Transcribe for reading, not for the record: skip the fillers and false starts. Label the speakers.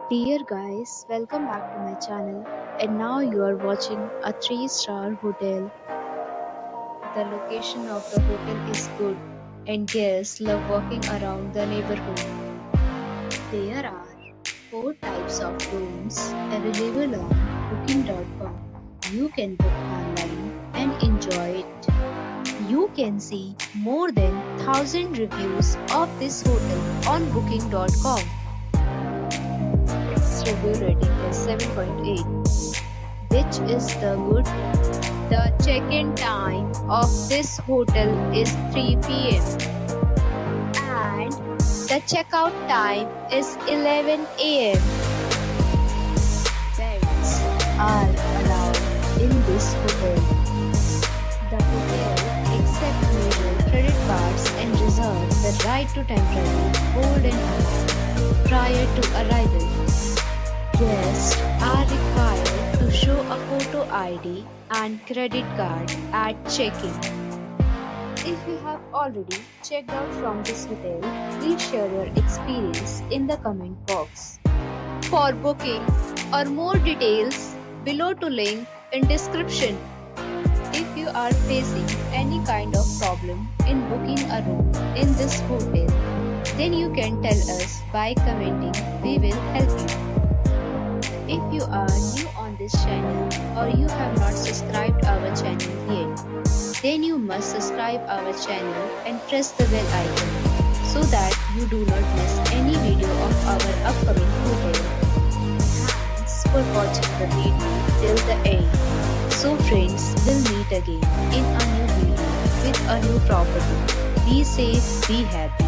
Speaker 1: Dear guys, welcome back to my channel. And now you are watching a 3-star hotel. The location of the hotel is good and guests love walking around the neighborhood. There are 4 types of rooms available on booking.com. You can book online and enjoy it. You can see more than 1000 reviews of this hotel on booking.com. Its review rating is 7.8, which is the good. The check-in time of this hotel is 3 p.m. and the checkout time is 11 a.m. Pets are allowed in this hotel. The hotel accepts major credit cards and reserves the right to temporarily hold an amount prior to arrival. Guests are required to show a photo ID and credit card at check-in. If you have already checked out from this hotel, please share your experience in the comment box. For booking or more details, below to link in description. If you are facing any kind of problem in booking a room in this hotel, then you can tell us by commenting. We will help you. If you are new on this channel or you have not subscribed our channel yet, then you must subscribe our channel and press the bell icon so that you do not miss any video of our upcoming hotel. Thanks for watching the video till the end. So friends, we'll meet again in a new video with a new property. Be safe, be happy.